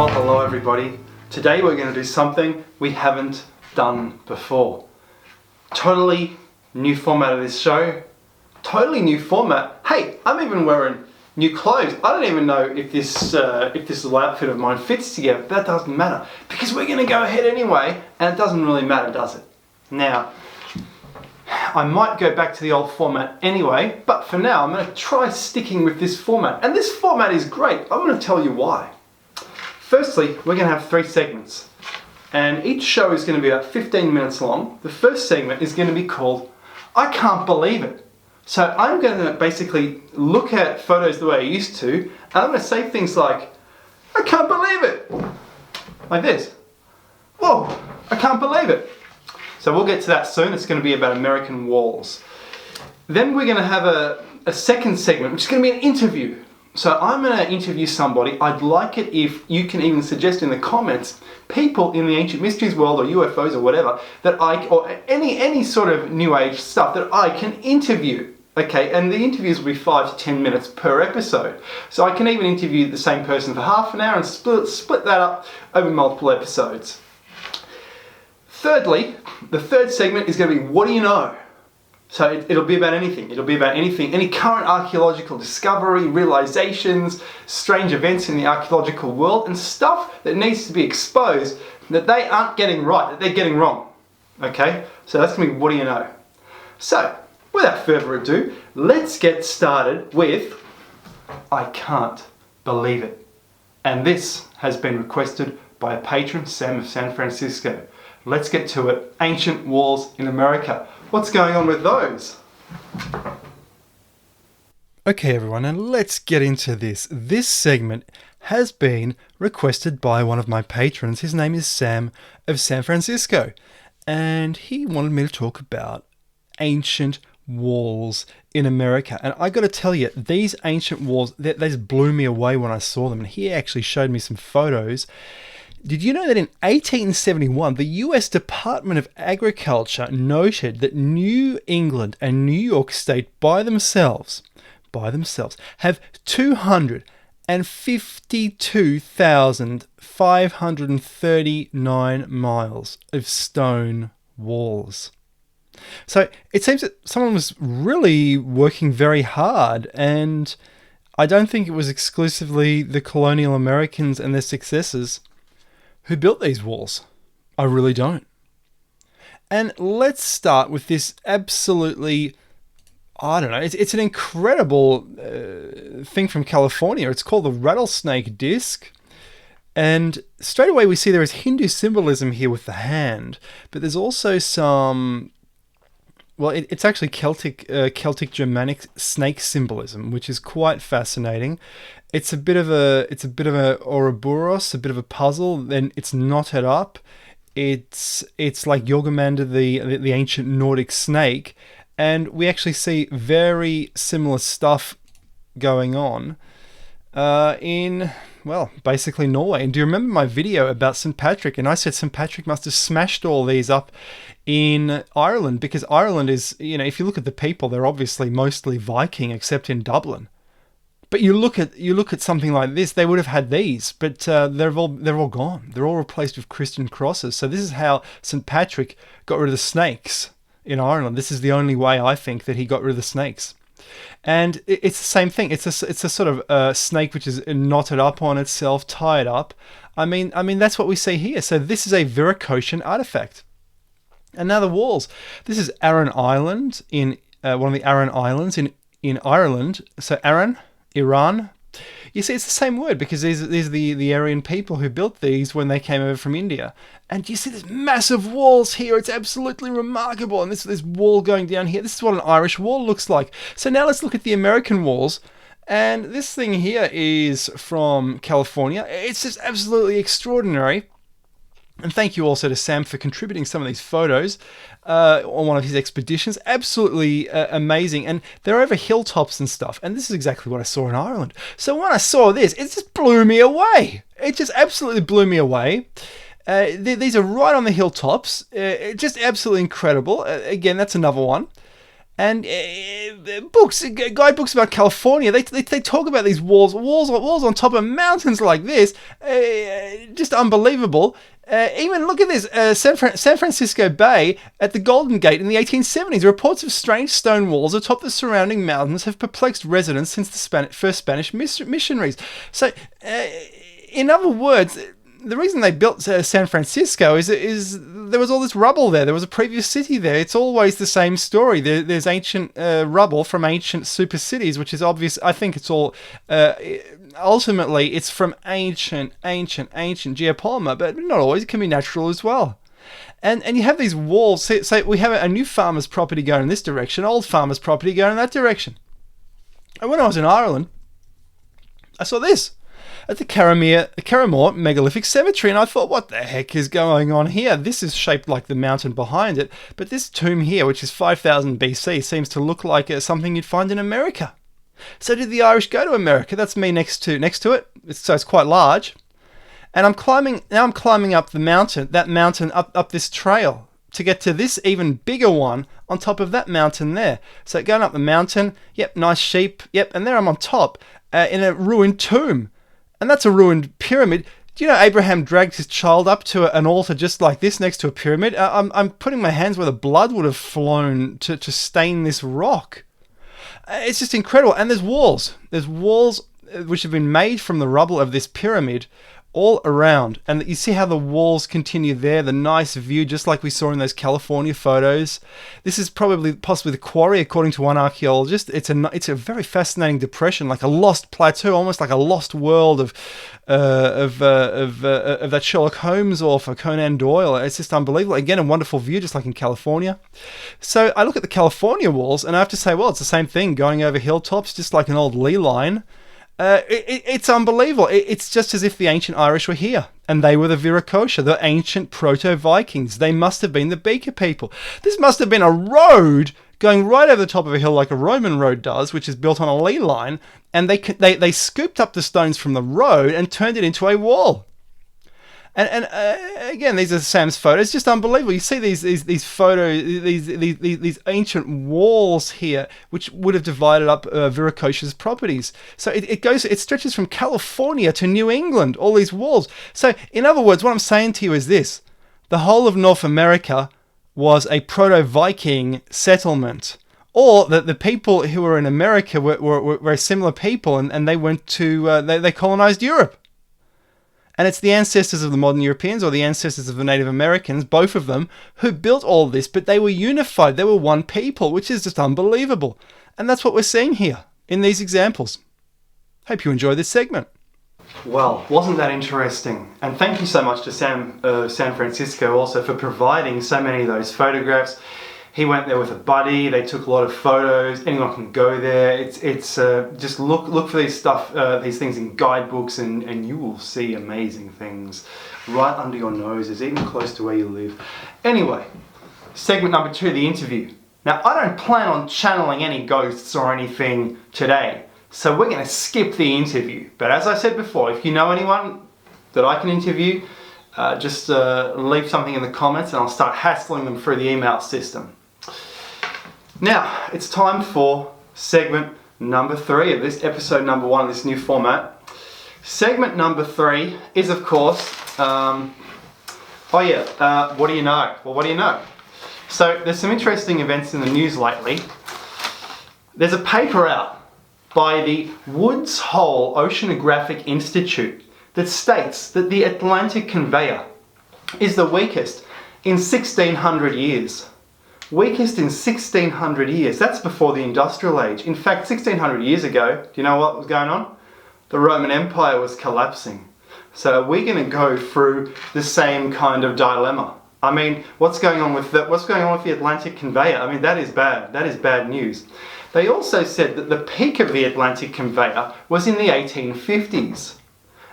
Well, hello everybody. Today we're going to do something we haven't done before. Totally new format of this show. Totally new format. Hey, I'm even wearing new clothes. I don't even know if this little outfit of mine fits together. That doesn't matter because we're going to go ahead anyway, and it doesn't really matter, does it? Now, I might go back to the old format anyway, but for now I'm going to try sticking with this format. And this format is great. I'm going to tell you why. Firstly, we're going to have 3 segments. And each show is going to be about 15 minutes long. The first segment is going to be called I Can't Believe It. So I'm going to basically look at photos the way I used to, and I'm going to say things like, I can't believe it. Like this. Whoa, I can't believe it. So we'll get to that soon. It's going to be about American walls. Then we're going to have a second segment, which is going to be an interview. So I'm going to interview somebody. I'd like it if you can even suggest in the comments people in the ancient mysteries world or UFOs or whatever that or any sort of new age stuff that I can interview. Okay, and the interviews will be 5 to 10 minutes per episode. So I can even interview the same person for half an hour and split that up over multiple episodes. Thirdly, the third segment is going to be What Do You Know? So it'll be about anything. It'll be about anything, any current archaeological discovery, realizations, strange events in the archaeological world, and stuff that needs to be exposed that they aren't getting right, that they're getting wrong. Okay? So that's going to be What Do You Know? So, without further ado, let's get started with I Can't Believe It. And this has been requested by a patron, Sam of Sanfrancisco. Let's get to it. Ancient walls in America. What's going on with those? Okay everyone, and let's get into this. This segment has been requested by one of my patrons. His name is Sam of Sanfrancisco. And he wanted me to talk about ancient walls in America. And I got to tell you, these ancient walls, they just blew me away when I saw them. And he actually showed me some photos. Did you know that in 1871, the US Department of Agriculture noted that New England and New York State by themselves have 252,539 miles of stone walls. So it seems that someone was really working very hard, and I don't think it was exclusively the colonial Americans and their successors who built these walls. I really don't. And let's start with this absolutely, I don't know, it's an incredible thing from California. It's called the rattlesnake disc. And straight away we see there is Hindu symbolism here with the hand, but there's also some, well, it's actually Celtic Germanic snake symbolism, which is quite fascinating. It's a bit of a Ouroboros, a bit of a puzzle. Then it's knotted up. It's like Yogamander, the ancient Nordic snake, and we actually see very similar stuff going on in, well, basically Norway. And do you remember my video about St. Patrick? And I said St. Patrick must have smashed all these up in Ireland, because Ireland is, you know, if you look at the people, they're obviously mostly Viking, except in Dublin. But you look at something like this, they would have had these, but they're all gone. They're all replaced with Christian crosses. So this is how St. Patrick got rid of the snakes in Ireland. This is the only way I think that he got rid of the snakes. And it's the same thing. It's a sort of snake which is knotted up on itself, tied up. I mean that's what we see here. So this is a Viracocha artifact. And now the walls. This is Arran Island in one of the Arran Islands in Ireland. So Arran, Iran. You see, it's the same word because these are the Aryan people who built these when they came over from India. And you see there's massive walls here. It's absolutely remarkable. And this wall going down here, this is what an Irish wall looks like. So now let's look at the American walls. And this thing here is from California. It's just absolutely extraordinary. And thank you also to Sam for contributing some of these photos on one of his expeditions. Absolutely amazing. And they're over hilltops and stuff. And this is exactly what I saw in Ireland. So when I saw this, it just blew me away. It just absolutely blew me away. These are right on the hilltops. Just absolutely incredible. Again, that's another one. And guidebooks about California, they talk about these walls on top of mountains like this, just unbelievable. Even look at this, San Francisco Bay at the Golden Gate in the 1870s. Reports of strange stone walls atop the surrounding mountains have perplexed residents since the first Spanish missionaries. So, in other words, the reason they built San Francisco is there was all this rubble there. There was a previous city there. It's always the same story. There's ancient rubble from ancient super cities, which is obvious. I think it's all ultimately it's from ancient geopolymer, but not always. It can be natural as well. And you have these walls. Say we have a new farmer's property going in this direction, old farmer's property going in that direction. And when I was in Ireland, I saw this at the Carramore megalithic cemetery, and I thought, what the heck is going on here? This is shaped like the mountain behind it, but this tomb here, which is 5000 BC, seems to look like something you'd find in America. So did the Irish go to America? That's me next to it. So it's quite large, and I'm climbing up the mountain, up this trail to get to this even bigger one on top of that mountain there. So going up the mountain, yep, nice sheep, yep, and there I'm on top in a ruined tomb. And that's a ruined pyramid. Do you know Abraham dragged his child up to an altar just like this next to a pyramid? I'm putting my hands where the blood would have flown to stain this rock. It's just incredible. And there's walls. There's walls which have been made from the rubble of this pyramid all around. And you see how the walls continue there, the nice view, just like we saw in those California photos. This is possibly the quarry, according to one archaeologist. It's a very fascinating depression, like a lost plateau, almost like a lost world of that Sherlock Holmes author, Conan Doyle. It's just unbelievable. Again, a wonderful view, just like in California. So I look at the California walls, and I have to say, well, it's the same thing, going over hilltops, just like an old ley line. It's unbelievable. It's just as if the ancient Irish were here, and they were the Viracocha, the ancient proto-Vikings. They must have been the Beaker people. This must have been a road going right over the top of a hill like a Roman road does, which is built on a ley line, and they scooped up the stones from the road and turned it into a wall. And again, these are Sam's photos. Just unbelievable. You see these photos, these ancient walls here, which would have divided up Viracocha's properties. So it stretches from California to New England. All these walls. So in other words, what I'm saying to you is this: the whole of North America was a proto-Viking settlement, or that the people who were in America were very similar people, and they went to they colonized Europe. And it's the ancestors of the modern Europeans, or the ancestors of the Native Americans, both of them, who built all this, but they were unified. They were one people, which is just unbelievable. And that's what we're seeing here in these examples. Hope you enjoy this segment. Well, wasn't that interesting? And thank you so much to Sam of Sanfrancisco also for providing so many of those photographs. He went there with a buddy. They took a lot of photos. Anyone can go there. It's just look for these things in guidebooks, and you will see amazing things right under your noses, even close to where you live. Anyway, segment number 2, the interview. Now, I don't plan on channeling any ghosts or anything today, so we're going to skip the interview. But as I said before, if you know anyone that I can interview, just leave something in the comments, and I'll start hassling them through the email system. Now, it's time for segment number 3 of this, episode number 1 of this new format. Segment number 3 is, of course, what do you know? Well, what do you know? So, there's some interesting events in the news lately. There's a paper out by the Woods Hole Oceanographic Institute that states that the Atlantic Conveyor is the weakest in 1600 years. Weakest in 1600 years. That's before the Industrial Age. In fact, 1600 years ago, do you know what was going on? The Roman Empire was collapsing. So are we going to go through the same kind of dilemma? I mean, what's going on with the Atlantic Conveyor? I mean, that is bad. That is bad news. They also said that the peak of the Atlantic Conveyor was in the 1850s.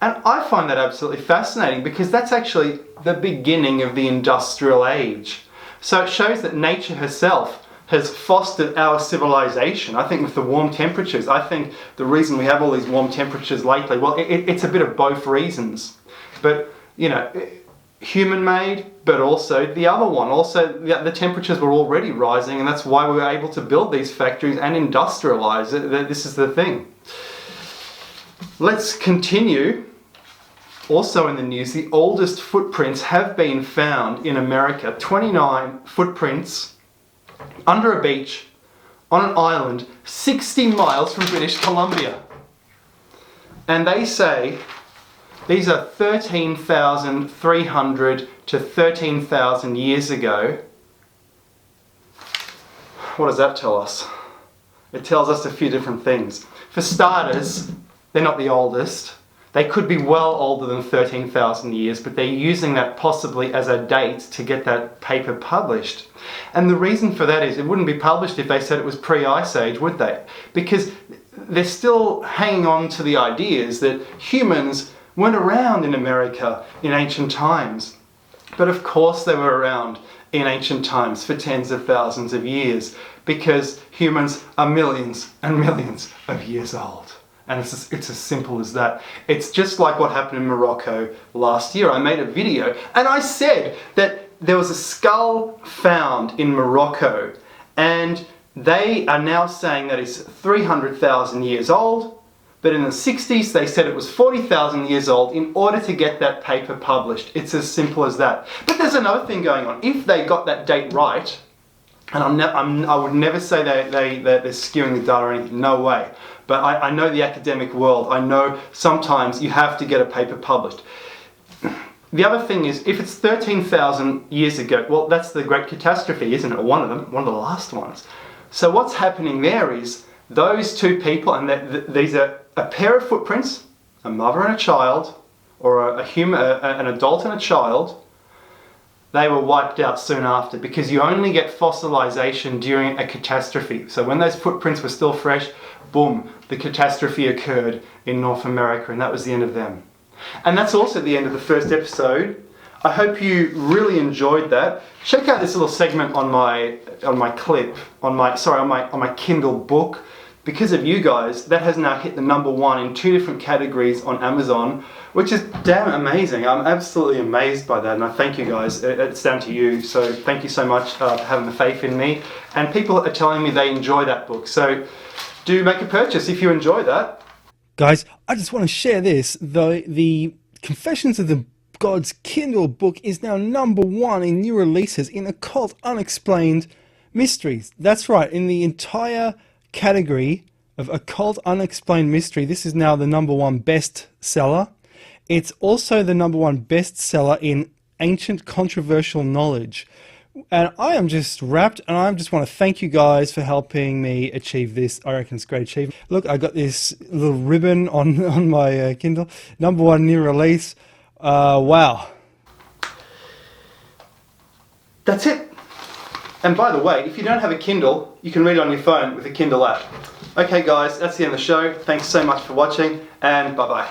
And I find that absolutely fascinating, because that's actually the beginning of the Industrial Age. So it shows that nature herself has fostered our civilization. I think with the warm temperatures, I think the reason we have all these warm temperatures lately, well, it's a bit of both reasons. But, you know, human-made, but also the other one. Also, the temperatures were already rising, and that's why we were able to build these factories and industrialize it. This is the thing. Let's continue. Also in the news, the oldest footprints have been found in America. 29 footprints under a beach on an island 60 miles from British Columbia. And they say these are 13,300 to 13,000 years ago. What does that tell us? It tells us a few different things. For starters, they're not the oldest. They could be well older than 13,000 years, but they're using that possibly as a date to get that paper published. And the reason for that is it wouldn't be published if they said it was pre-Ice Age, would they? Because they're still hanging on to the ideas that humans weren't around in America in ancient times. But of course they were around in ancient times for tens of thousands of years, because humans are millions and millions of years old. And it's as simple as that. It's just like what happened in Morocco last year. I made a video and I said that there was a skull found in Morocco, and they are now saying that it's 300,000 years old, but in the 60s they said it was 40,000 years old in order to get that paper published. It's as simple as that. But there's another thing going on. If they got that date right, and I would never say they're skewing the data or anything, no way. But I know the academic world. I know sometimes you have to get a paper published. The other thing is, if it's 13,000 years ago, well, that's the Great Catastrophe, isn't it? Or one of them, one of the last ones. So what's happening there is those two people, and these are a pair of footprints, a mother and a child, or an adult and a child. They were wiped out soon after, because you only get fossilization during a catastrophe. So when those footprints were still fresh, boom, the catastrophe occurred in North America, and that was the end of them. And that's also the end of the first episode. I hope you really enjoyed that. Check out this little segment on my Kindle book. Because of you guys, that has now hit the #1 in 2 different categories on Amazon, which is damn amazing. I'm absolutely amazed by that, and I thank you guys. It's down to you, so thank you so much for having the faith in me. And people are telling me they enjoy that book, so do make a purchase if you enjoy that. Guys, I just want to share this. The Confessions of the Gods Kindle book is now #1 in new releases in occult unexplained mysteries. That's right, in the entire category of occult unexplained mystery, this is now the #1 bestseller. It's also the #1 bestseller in ancient controversial knowledge. And I am just wrapped, and I just want to thank you guys for helping me achieve this. I reckon it's a great achievement. Look, I got this little ribbon on my Kindle. #1 new release. Wow. That's it. And by the way, if you don't have a Kindle, you can read it on your phone with a Kindle app. Okay guys, that's the end of the show. Thanks so much for watching, and bye-bye.